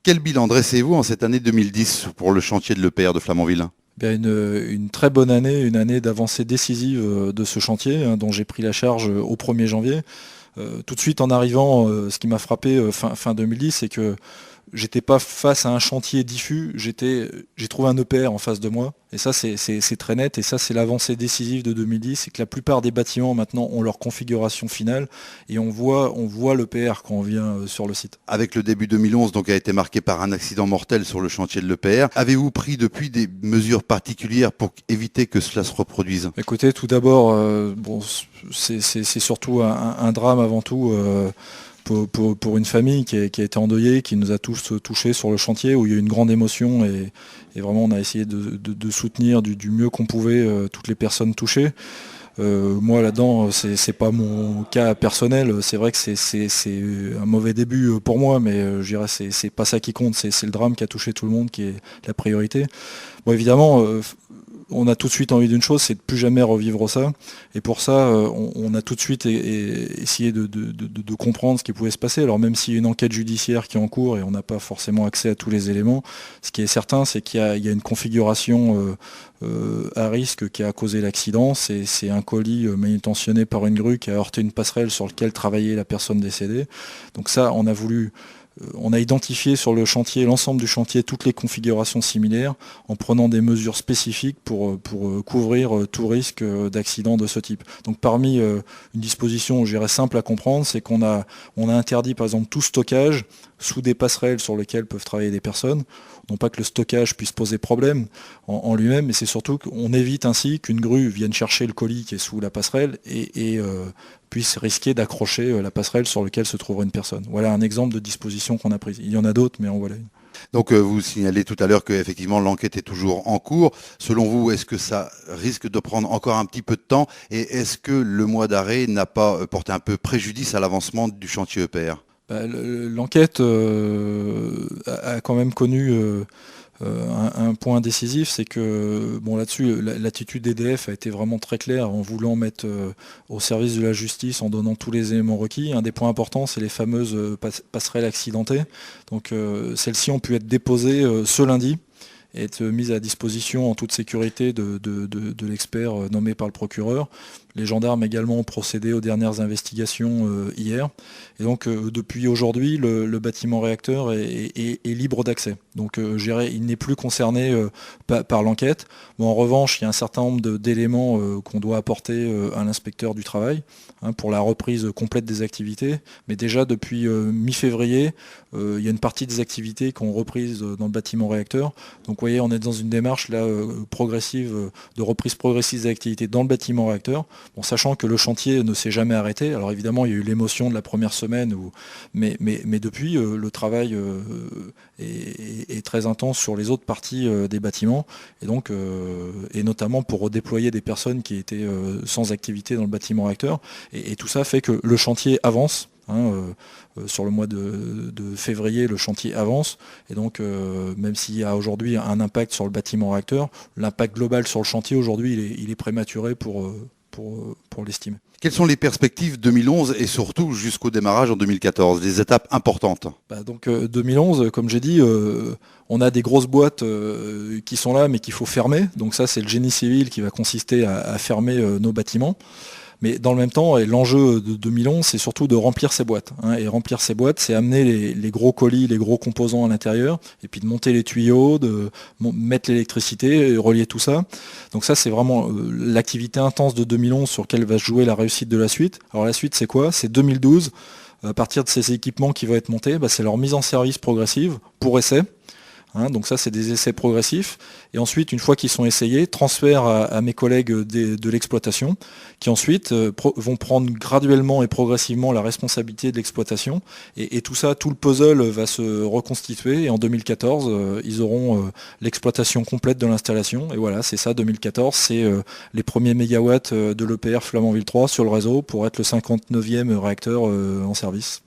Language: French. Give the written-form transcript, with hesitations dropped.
Quel bilan dressez-vous en cette année 2010 pour le chantier de l'EPR de Flamanville? Une très bonne année, une année d'avancée décisive de ce chantier, dont j'ai pris la charge au 1er janvier. Tout de suite en arrivant, ce qui m'a frappé fin 2010, c'est que j'étais pas face à un chantier diffus, j'ai trouvé un EPR en face de moi, et ça c'est très net, et ça c'est l'avancée décisive de 2010, c'est que la plupart des bâtiments maintenant ont leur configuration finale, et on voit l'EPR quand on vient sur le site. Avec le début 2011, donc, a été marqué par un accident mortel sur le chantier de l'EPR. Avez-vous pris depuis des mesures particulières pour éviter que cela se reproduise? Écoutez, tout d'abord, c'est surtout un drame avant tout. Pour une famille qui a été endeuillée, qui nous a tous touchés sur le chantier, où il y a eu une grande émotion et vraiment on a essayé de soutenir du mieux qu'on pouvait toutes les personnes touchées. Moi là-dedans, c'est pas mon cas personnel, c'est vrai que c'est un mauvais début pour moi, mais je dirais c'est pas ça qui compte, c'est le drame qui a touché tout le monde qui est la priorité. Bon, évidemment, on a tout de suite envie d'une chose, c'est de plus jamais revivre ça. Et pour ça, on a tout de suite essayé de comprendre ce qui pouvait se passer. Alors même s'il y a une enquête judiciaire qui est en cours et on n'a pas forcément accès à tous les éléments, ce qui est certain, c'est qu'il y a une configuration à risque qui a causé l'accident. C'est un colis manutentionné par une grue qui a heurté une passerelle sur laquelle travaillait la personne décédée. Donc ça, on a identifié sur le chantier, l'ensemble du chantier, toutes les configurations similaires en prenant des mesures spécifiques pour couvrir tout risque d'accident de ce type. Donc parmi une disposition, je dirais, simple à comprendre, c'est qu'on a interdit par exemple tout stockage sous des passerelles sur lesquelles peuvent travailler des personnes. Non pas que le stockage puisse poser problème en lui-même, mais c'est surtout qu'on évite ainsi qu'une grue vienne chercher le colis qui est sous la passerelle et puisse risquer d'accrocher la passerelle sur laquelle se trouverait une personne. Voilà un exemple de disposition qu'on a prise. Il y en a d'autres, mais en voilà une. Donc vous signalez tout à l'heure que effectivement l'enquête est toujours en cours. Selon vous, est-ce que ça risque de prendre encore un petit peu de temps et est-ce que le mois d'arrêt n'a pas porté un peu préjudice à l'avancement du chantier EPR? L'enquête a quand même connu un point décisif, c'est que là-dessus, l'attitude d'EDF a été vraiment très claire en voulant mettre au service de la justice, en donnant tous les éléments requis. Un des points importants, c'est les fameuses passerelles accidentées. Donc celles-ci ont pu être déposées ce lundi et être mises à disposition en toute sécurité de l'expert nommé par le procureur. Les gendarmes également ont procédé aux dernières investigations hier. Et donc depuis aujourd'hui, le bâtiment réacteur est libre d'accès. Donc je dirais, il n'est plus concerné par l'enquête. Bon, en revanche, il y a un certain nombre d'éléments qu'on doit apporter à l'inspecteur du travail pour la reprise complète des activités. Mais déjà depuis mi-février, il y a une partie des activités qui ont reprise dans le bâtiment réacteur. Donc vous voyez, on est dans une démarche là progressive, de reprise progressive des activités dans le bâtiment réacteur. Bon, sachant que le chantier ne s'est jamais arrêté. Alors évidemment, il y a eu l'émotion de la première semaine, mais depuis, le travail est très intense sur les autres parties des bâtiments, et donc et notamment pour redéployer des personnes qui étaient sans activité dans le bâtiment réacteur. Et tout ça fait que le chantier avance. Sur le mois de février, le chantier avance, et donc même s'il y a aujourd'hui un impact sur le bâtiment réacteur, l'impact global sur le chantier aujourd'hui, il est prématuré pour l'estimer. Quelles sont les perspectives 2011 et surtout jusqu'au démarrage en 2014, des étapes importantes? Donc 2011, comme j'ai dit, on a des grosses boîtes qui sont là mais qu'il faut fermer. Donc ça, c'est le génie civil qui va consister à fermer nos bâtiments. Mais dans le même temps, et l'enjeu de 2011, c'est surtout de remplir ces boîtes. Et remplir ces boîtes, c'est amener les gros colis, les gros composants à l'intérieur, et puis de monter les tuyaux, de mettre l'électricité, et relier tout ça. Donc ça, c'est vraiment l'activité intense de 2011 sur laquelle va se jouer la réussite de la suite. Alors la suite, c'est quoi? C'est 2012. À partir de ces équipements qui vont être montés, c'est leur mise en service progressive pour essai. Donc ça, c'est des essais progressifs. Et ensuite, une fois qu'ils sont essayés, transfert à mes collègues de l'exploitation, qui ensuite vont prendre graduellement et progressivement la responsabilité de l'exploitation. Et tout ça, tout le puzzle va se reconstituer. Et en 2014, ils auront l'exploitation complète de l'installation. Et voilà, c'est ça, 2014, c'est les premiers mégawatts de l'EPR Flamanville 3 sur le réseau pour être le 59e réacteur en service.